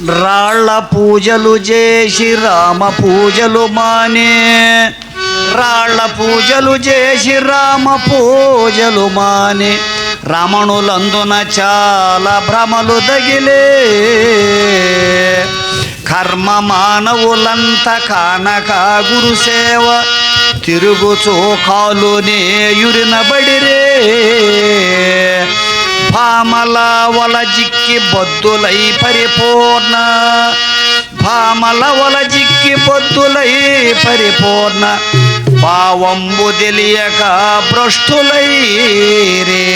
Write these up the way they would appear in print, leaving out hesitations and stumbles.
రాళ్ళ పూజలు చేసి రామ పూజలు మానే, రాళ్ళ పూజలు చేసి రామ పూజలు మానే, రమణులందున చాలా భ్రమలు తగిలే. కర్మ మానవులంత కానక గురుసేవ తిరుగుచో కాలునే యురినబడిరే. భామల వల జిక్కి బొద్దులై పరిపూర్ణ, భామల వల జిక్కి బొద్దులై పరిపూర్ణ, భావంబు తెలియక భ్రష్టులై రే.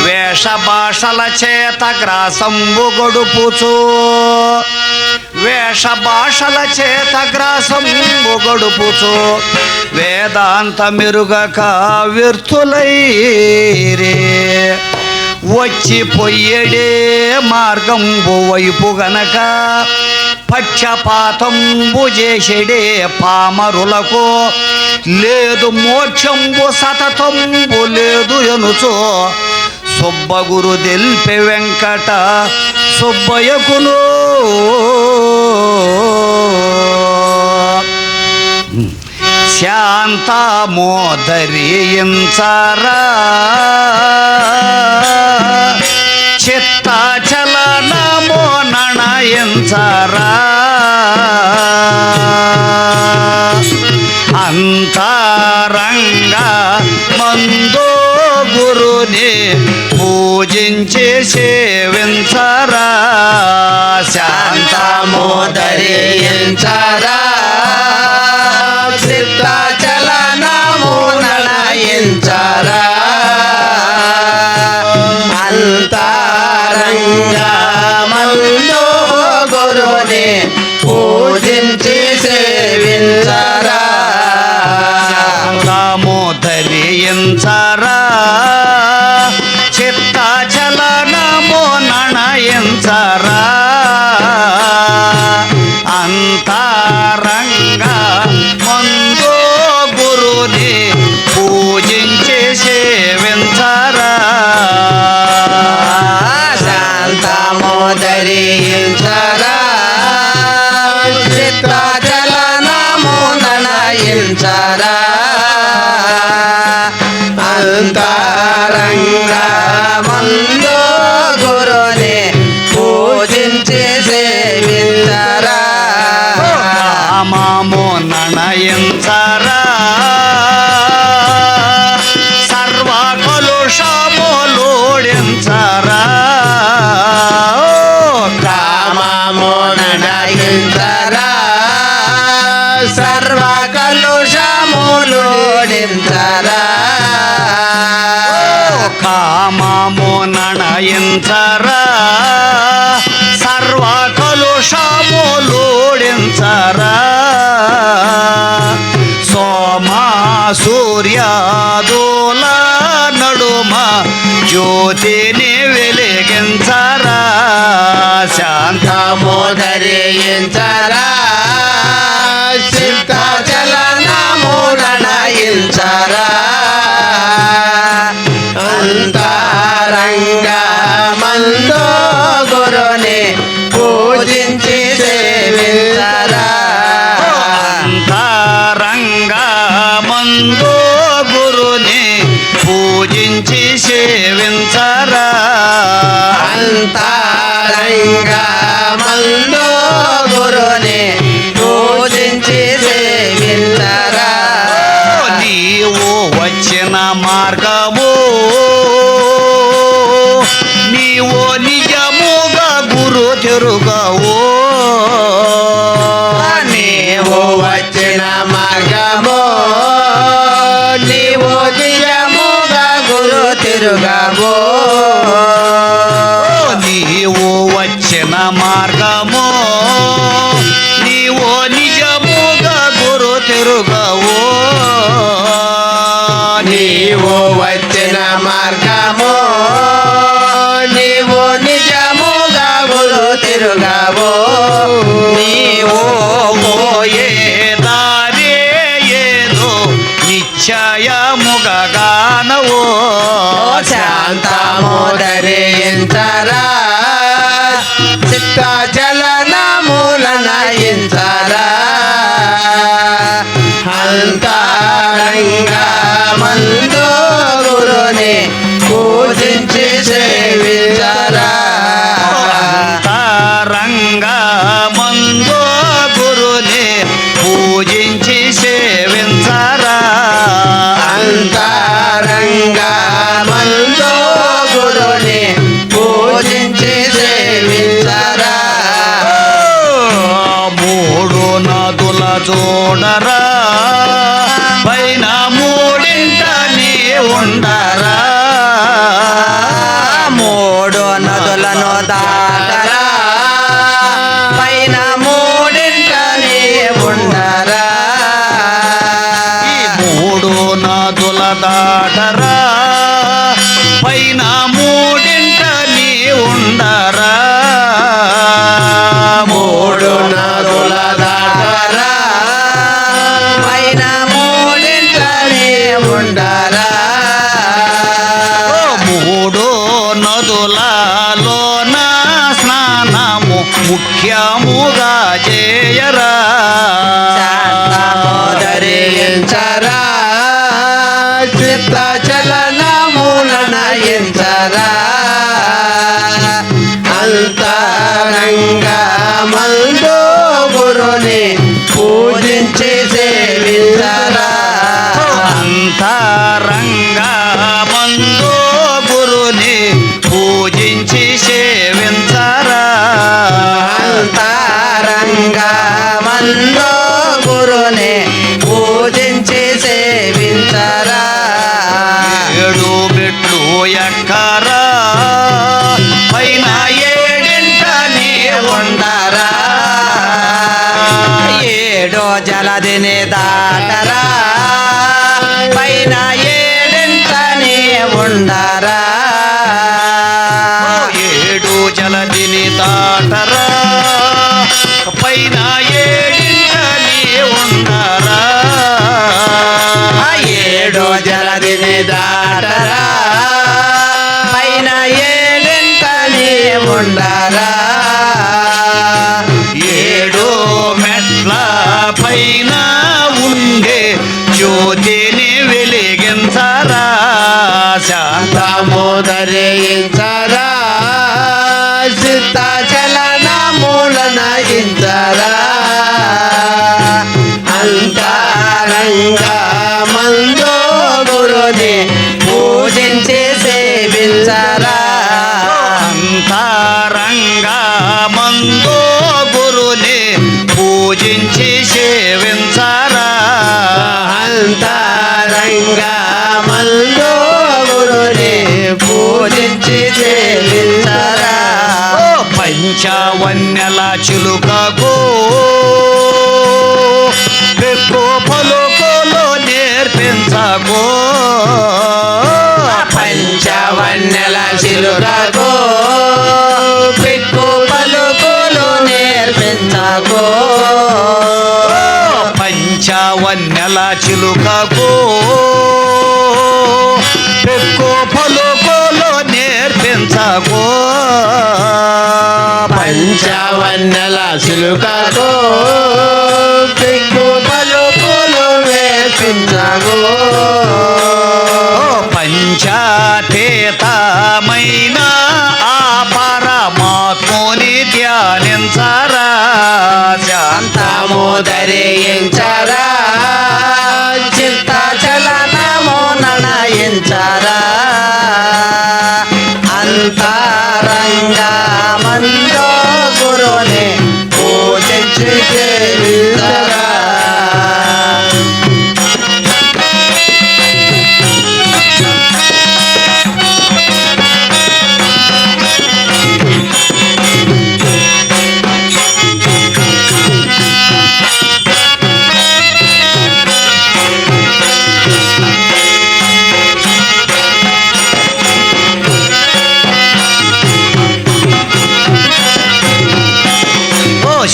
వేష భాషల చేత గ్రాసంబు గడుపుచు, వేష భాషల చేత గ్రాసంబు గడుపుచు, వేదాంత మెరుగక వ్యర్థులై రే. వచ్చిపోయేడే మార్గంబు వైపు గనక పక్షపాతంబు చేసేడే పామరులకు, లేదు మోక్షంబు సతతంబు లేదు ఎనుచో, సుబ్బగురు తెల్పె వెంకట సుబ్బయ్యకును. శాంతమోదరించరా చిత్తాచలనమో నణయించరా, అంతరంగా మందో గురుని పూజించి సేవించరా. శాంతమోదరించరా చిత్తాచలనము నణయించరా, అంతరంగా మందో గురుని పూజించి సేవించరా. శాంతమోదరించరా చిత్తాచలనము నణయించరా, అంతరంగా మందో గురుని పూజించి సేవించరా. శాంతమోదరించరా చిత్తాచలనము నణయించరా, అంతరంగా మందో గురుని పూజించి సేవించరా. కామము నణయించరా సర్వ కలుషములోడించరా, కామము నణయించరా సర్వ కలుషములోడించరా, కామము నణయించరా సర్వ కలుషములోడించరా, సోమ సూర్యాదుల నడుమ జ్యోతిని వెలిగించరా. శాంతమోదరించరా చిత్తాచలనము నణయించరా, అంతరంగా మందో గురుని పూజించి సేవించరా. అంతరంగా మందో గురుని పూజించి సేవించరా, అంతరంగా మందో గురుని పూజించి సేవించరా. నీవు వచ్చిన మార్గము నీవు నిజముగా గురు తిరుగవు, నీవు వచ్చిన మార్గము నీవు నిజముగా గురు తిరుగవు, నీవు వచ్చిన మార్గము నీవు నిజముగా గురు తిరుగవు, నీవు వచ్చిన మార్గము నీవు నిజముగా గురు తిరుగవు, నీవు పోయే దారే ఏదో నిశ్చయముగా గానవో. శాంతమోదరించరా చిత్త చలనములన ఇంచరా అంతరంగా మందు గురుని పూజించి సేవించరా అంతరంగా మందు గురుని పూజించి సేవించరా అంతరంగా మందు గురుని పూజించి సేవించరా మూడు నదుల చూడరా పైన మూడింట నీ ఉండరా మూడు నదులను దాటరా పైన మూడింటనే ఉండరా ఈ మూడు నదుల దాటరా పైన మూడింట నీ ఉండరా మూడు నదుల దాటరా పైన మూడింటనే ఉండరా మూడు నదులలోన స్నానము ముఖ్యముగా చేయరా ధరించరా చిత్త చలనములన ఎంచరా అంతరంగా మందు గురుని పూజించి సేవించరా అంతరంగా మందు గురుని పూజించి సేవించరా అంతరంగా మందు గురుని పూజించి సేవించరా ఏడు మెట్లు ఎక్కరా పైన ఏడింట నీ ఉండరా ఏడో జలదిని దాటరా పైన ఏడింటనే ఉండరా ఏడు జలదిని దాటరా పైన ఏడింట నీ ఉండరా ఏడో జలదిని దాటరా పైన ఏడింటనే ఉండరా ఏడు మెట్ల పైన ఉండే జ్యోతిని వెలిగించరా ధరించరా చిత్త చలనములన ఇంచరా అంతరంగా మందు గురుని పూజించి సేవించరా అంతరంగా మందు గురుని పూజించి సేవించరా అంతరంగా మందు గురుని పూజించి సేవించరా పంచవన్యల చిలుకకు పెక్కు పలుకులు నేర్పించకు పంచవన్నెల చిలుకకు పిక్కు పలుకులు నేర్పించకు పంచవన్యల చిలుకకు పెక్కు పలుకులు నేర్పించకు పంచవన్నెల చిలుకకు పిక్కు పలుకులు నేర్పించకు పంచాతీతమైన ఆ పరమాత్ముని ధ్యానించరా శాంతము ధరించరా చిత్త చలనము ననయించరా అంతరంగా మందో గురుని పూజించి సేవించరా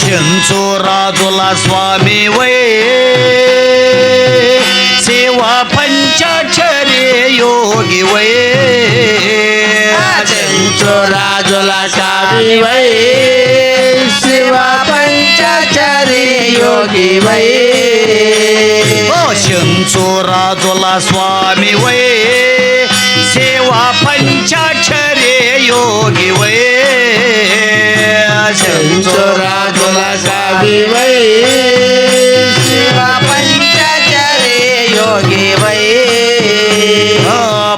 చెంచురాజుల స్వామి వై శివ పంచాక్షరి యోగి వై చెంచురాజు రాజుల స్వామివై శివ పంచచరి యోగివై చెంచు రాజుల స్వామి వై సేవా పంచాక్షరే యోగి వై చెంచు రాజుల స్వామివై శివ పంచచరి యోగివై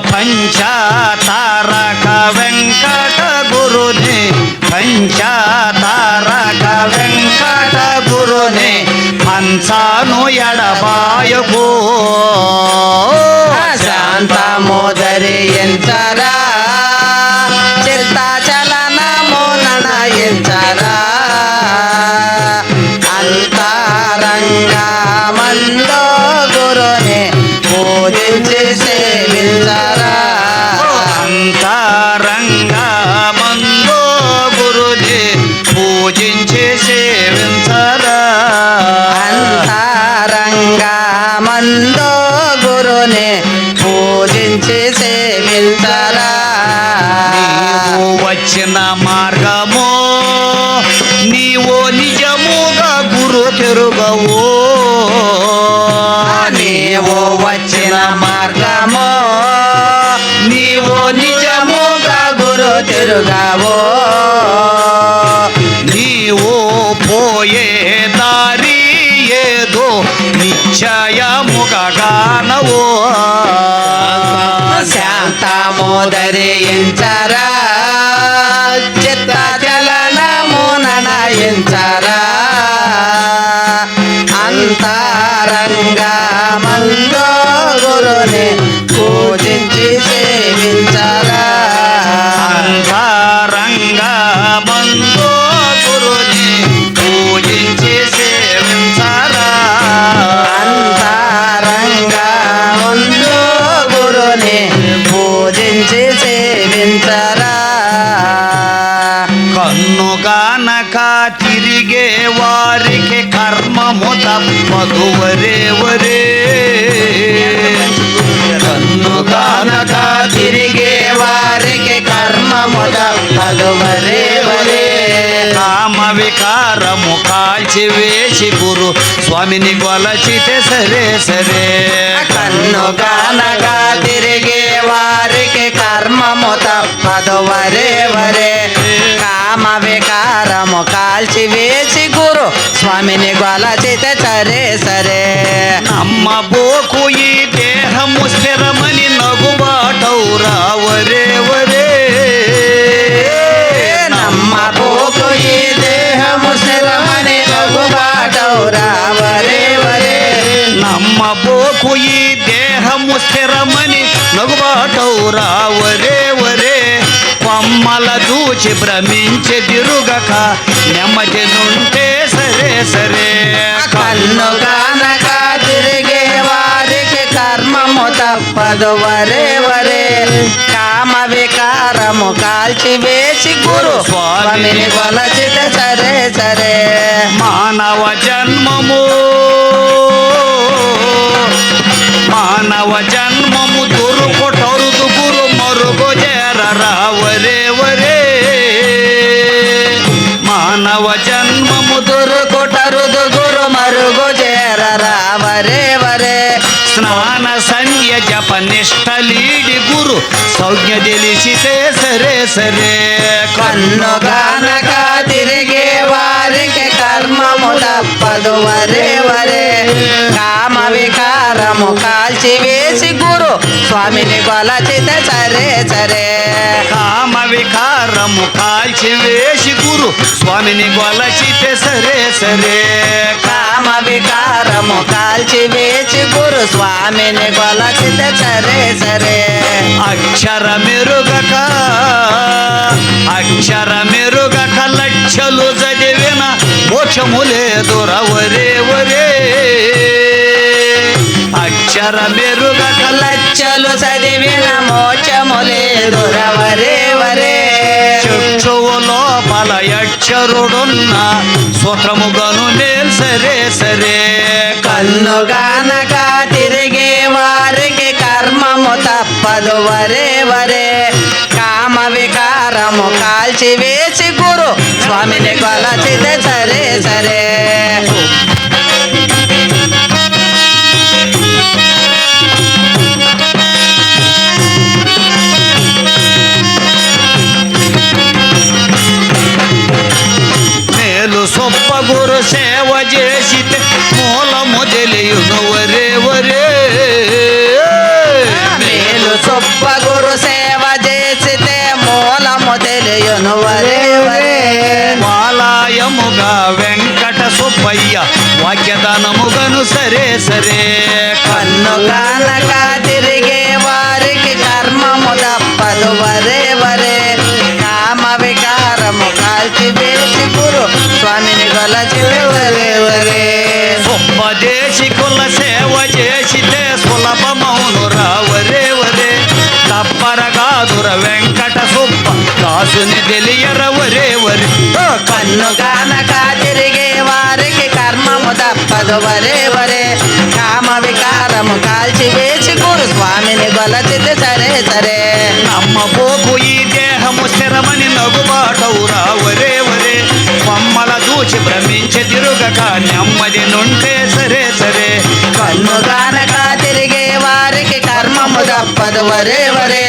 పంచతారక వెంకట గురుని పంచతారక వెంకట గురుని పంచాను ఎడబాయకు శాంతమోదరి ఎంచరా చిత్తాచలనము ననయించరా అంతరంగా మందో గురుని పూజించి సేవించరా అంతరంగా మందో గురుని పూజించి సేవించరా అంతరంగా మందో గురుని పూజించి సేవించరా నీవు వచ్చిన మార్గము నీవు నిజముగా గురు తిరుగవు నీవు వచ్చిన మార్గము నీవు నిజముగా గురు తిరుగావో నీవు పోయే దారి ఏదో నిశ్చయముగా గానవో శాంతమోదరి ఎంచరా చిత్త చలనము ననయించరా అంతరంగా మందో గురుని పూజించి సేవించరా అంతరంగా మందో గురుని పూజించి సేవించరా అంతరంగా మందో గురుని పూజించి సేవించరా కన్నుగానక తిరిగే వారికి కర్మము తప్పదు వరే వరే కన్నుగానక తిరిగే వారికి కర్మము తప్పదు వరే వరే కామ వికారము కాల్చి వేసి గురు స్వామిని కొలచితే సరే సరే కన్నుగానక తిరిగే వారికి కర్మము తప్పదు వరే వరే కామ వికారము కాల్చి వేసి గురు స్వామిని గొలచితే సరే సరే నమ్మబోకు ఈ దేహము స్థిరమని నగుబాటౌరా వరే వరే నమ్మబోకు ఈ దేహము స్థిరమని నగుబాటౌరా వరే వరే నమ్మబోకు ఈ దేహము స్థిరమని నగుబాటౌరా వరే వరే కొమ్మల దూచి భ్రమించి తిరుగక నెమ్మది నుంటే సరే సరే కన్నుగానక తిరిగే వారికి కర్మము తప్పదు వరే వరే కామ వికారము కాల్చి వేసి గురు స్వామిని కొలచితే సరే సరే మానవ జన్మము మానవ జన్మము దురుకొటరుదు గురు మరుగు చేరరా వరే వరే మానవ జన్మము దురుకుటరుదు గురు మరుగు చేరరా వరే వరే స్నాన సంధ్య జప నిష్టలీడి గురు సౌజ్ఞ తెలిసితే సరే సరే కన్నుగానక తిరిగే వారికి కర్మము తప్పదు వరే వరే కామ వికారము కాల్చి వేసి గురు స్వామిని కొలచితే సరే సరే కామ వికారము కాల్చి వేసి గురు స్వామిని కొలచితే సరే సరే కామ వికారము కాల్చి వేసి గురు స్వామిని కొలచితే సరే సరే అక్షర మెరుగక లక్షలు చదివిన మోక్షము లేదురా వరే వరే అక్షర మెరుగక లక్షలు చదివిన మోక్షము లేదురా వరే వరే చక్షువు లోపల అక్షరుడున్న సూత్రముగను మేల్ సరే సరే కన్నుగానక తిరిగే వారికి కర్మము తప్పదు వరే వరే కామ వికారము వికారము కాల్చి వేసి గురు స్వామిని కొలచితే సరే సరే మేలు సొప్ప గురు సేవ చేసితే మూలము తెలియును వరే వరే మేలు సొప్ప గురు సేవ చేసితే మూలము తెలియను వరే వరే వాలాయముగా వెంకట సుబ్బయ్య వాక్యదానముగను సరే సరే కన్ను కానక తిరిగే వారికి కర్మము తప్పదు వరే వరే కామ వికారము కాల్చి వేసి గురు స్వామిని కొలచితే వరే వరే ఉపదేశి కుల సేవ చేసితే సులభమౌను రావరే వరే తప్పరగాదుర వెంకట సుబ్బ కాసుని తెలియర వరే వరే కన్ను కానక తిరిగే వారికి కర్మము తప్పదు వరే వరే కామ వికారము కాల్చి వేసి గురు స్వామిని కొలచితే సరే సరే నమ్మబోకు ఈ దేహము స్థిరమని నగుబాటవురా వరే వరే బొమ్మల దూచి భ్రమించి తిరుగక నెమ్మది నుండే సరే సరే కన్ను కానక తిరిగే వారికి కర్మము తప్పదు వరే వరే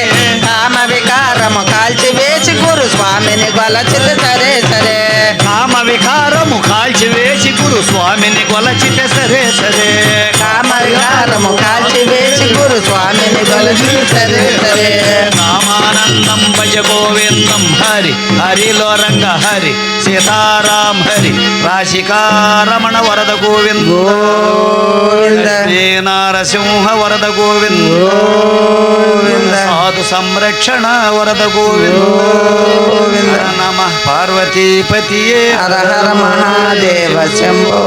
కామ వికారము కాల్చి వేసి గురు స్వామిని కొలచితే సరే సరే కామ వికారము కాల్చి వేసి గురు స్వామిని కొలచితే సరే సరే కామ వికారము కాల్చి వేసి గురు స్వామిని కొలచితే సరే సరే రామానందం భజ గోవిందం హరి హరిలో రంగ హరి సీతారాం హరి రాశికారమణ వరద గోవింద గోవింద శ్రీ నారసింహ వరద గోవింద గోవింద సాధు సంరక్షణ వరద గోవింద నమ పార్వతీపతియే హర హర మహాదేవ శంభో